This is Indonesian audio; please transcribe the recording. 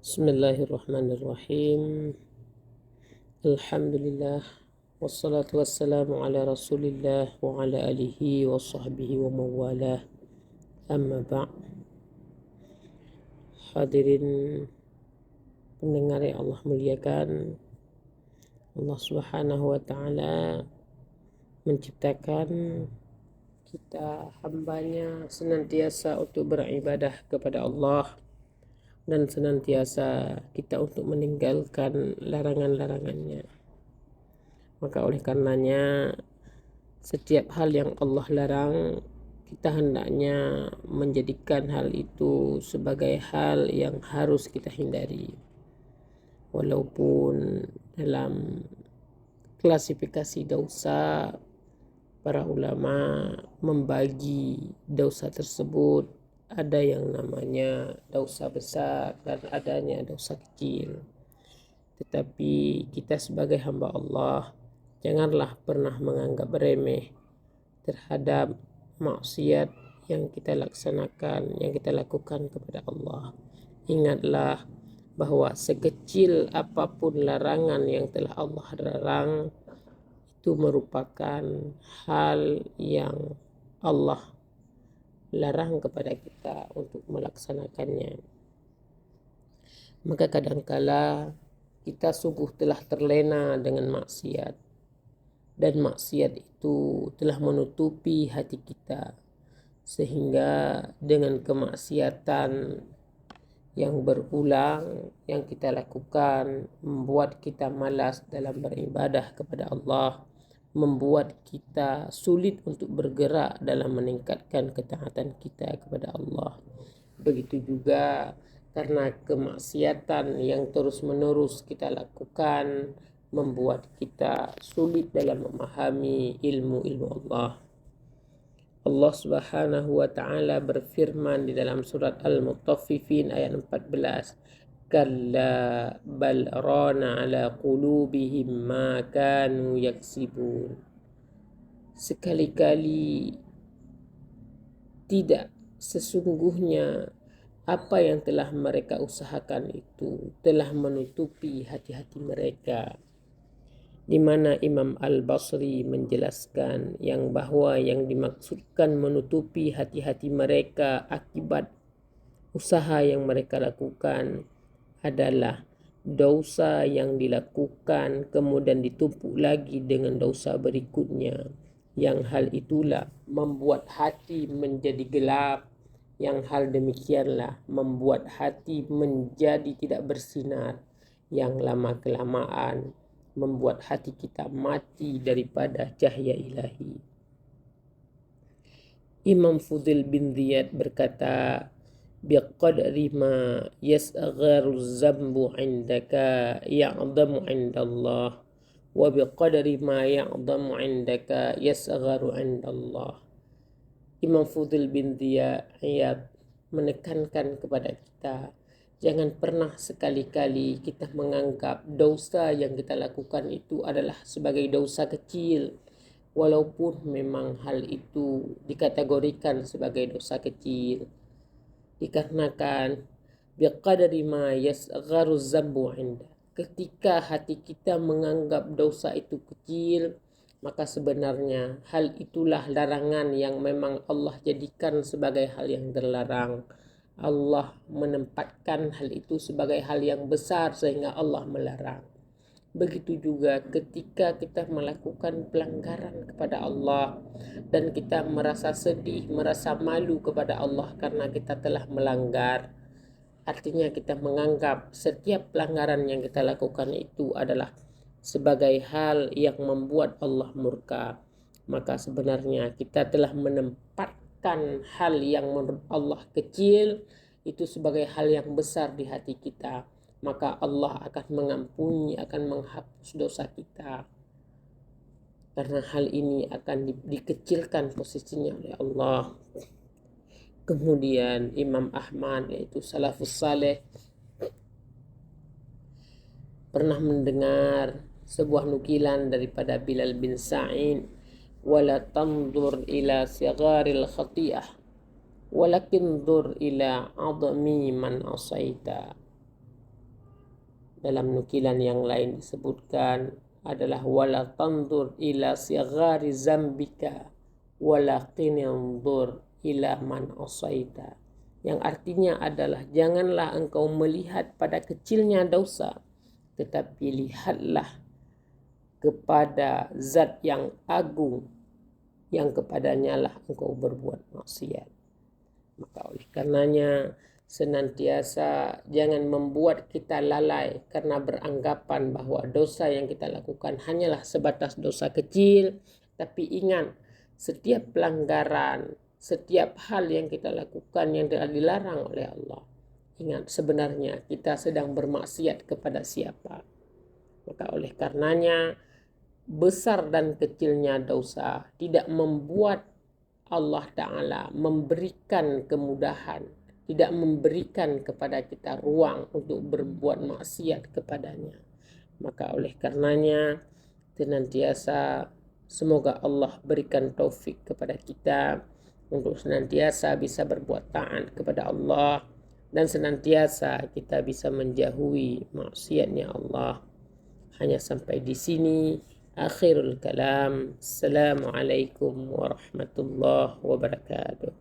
Bismillahirrahmanirrahim. Alhamdulillah. Wassalatu wassalamu ala rasulillah wa ala alihi wa sahbihi wa mawalah. Amma ba' Hadirin pendengar yang Allah muliakan, Allah subhanahu wa ta'ala menciptakan kita hambanya senantiasa untuk beribadah kepada Allah dan senantiasa kita untuk meninggalkan larangan-larangannya. Maka oleh karenanya setiap hal yang Allah larang, kita hendaknya menjadikan hal itu sebagai hal yang harus kita hindari. Walaupun dalam klasifikasi dosa, para ulama membagi dosa tersebut, ada yang namanya dosa besar dan adanya dosa kecil. Tetapi kita sebagai hamba Allah, janganlah pernah menganggap remeh terhadap maksiat yang kita laksanakan, yang kita lakukan kepada Allah. Ingatlah bahwa sekecil apapun larangan yang telah Allah larang, itu merupakan hal yang Allah larang kepada kita untuk melaksanakannya. Maka kadangkala kita sungguh telah terlena dengan maksiat, dan maksiat itu telah menutupi hati kita, sehingga dengan kemaksiatan yang berulang yang kita lakukan membuat kita malas dalam beribadah kepada Allah, membuat kita sulit untuk bergerak dalam meningkatkan ketaatan kita kepada Allah. Begitu juga karena kemaksiatan yang terus-menerus kita lakukan membuat kita sulit dalam memahami ilmu-ilmu Allah. Allah subhanahu wa ta'ala berfirman di dalam surat Al-Mutaffifin ayat 14. Kalla bal rana ala qulubihim ma kanu yaksibun. Sekali-kali tidak, sesungguhnya apa yang telah mereka usahakan itu telah menutupi hati-hati mereka. Di mana Imam Al-Basri menjelaskan yang bahwa yang dimaksudkan menutupi hati-hati mereka akibat usaha yang mereka lakukan adalah dosa yang dilakukan kemudian ditumpuk lagi dengan dosa berikutnya, yang hal itulah membuat hati menjadi gelap, yang hal demikianlah membuat hati menjadi tidak bersinar, yang lama-kelamaan membuat hati kita mati daripada cahaya ilahi. Imam Fudil bin Ziyad berkata, biqadri ma yasgharu zambu indaka ya'zamu indallah, wa biqadri ma ya'zamu indaka yasgharu indallah. Imam Fudil bin Ziyad menekankan kepada kita, jangan pernah sekali-kali kita menganggap dosa yang kita lakukan itu adalah sebagai dosa kecil, walaupun memang hal itu dikategorikan sebagai dosa kecil. Dikarenakan biqadri ma yasgharu zambu inda, ketika hati kita menganggap dosa itu kecil, maka sebenarnya hal itulah larangan yang memang Allah jadikan sebagai hal yang terlarang. Allah menempatkan hal itu sebagai hal yang besar sehingga Allah melarang. Begitu juga ketika kita melakukan pelanggaran kepada Allah dan kita merasa sedih, merasa malu kepada Allah karena kita telah melanggar. Artinya kita menganggap setiap pelanggaran yang kita lakukan itu adalah sebagai hal yang membuat Allah murka. Maka sebenarnya kita telah menempatkan hal yang menurut Allah kecil itu sebagai hal yang besar di hati kita. Maka Allah akan mengampuni, akan menghapus dosa kita, karena hal ini akan dikecilkan posisinya oleh Allah. Kemudian Imam Ahmad, yaitu salafus saleh, pernah mendengar sebuah nukilan daripada Bilal bin Sa'id, wala tandur ila sigharil khati'ah walakin dur ila admi man asaita. Dalam nukilan yang lain disebutkan adalah wala tandur ila sighari zambika walakin yandur ila man asaita. Yang artinya adalah janganlah engkau melihat pada kecilnya dosa, tetapi lihatlah kepada zat yang agung yang kepadanya lah engkau berbuat maksiat. Maka oleh karenanya senantiasa jangan membuat kita lalai karena beranggapan bahwa dosa yang kita lakukan hanyalah sebatas dosa kecil. Tapi ingat, setiap pelanggaran, setiap hal yang kita lakukan yang telah dilarang oleh Allah, ingat sebenarnya kita sedang bermaksiat kepada siapa. Maka oleh karenanya besar dan kecilnya dosa tidak membuat Allah Ta'ala memberikan kemudahan, tidak memberikan kepada kita ruang untuk berbuat maksiat kepadanya. Maka oleh karenanya senantiasa semoga Allah berikan taufik kepada kita untuk senantiasa bisa berbuat taat kepada Allah dan senantiasa kita bisa menjauhi maksiatnya Allah. Hanya sampai di sini akhirul kalam. Assalamualaikum warahmatullahi wabarakatuh.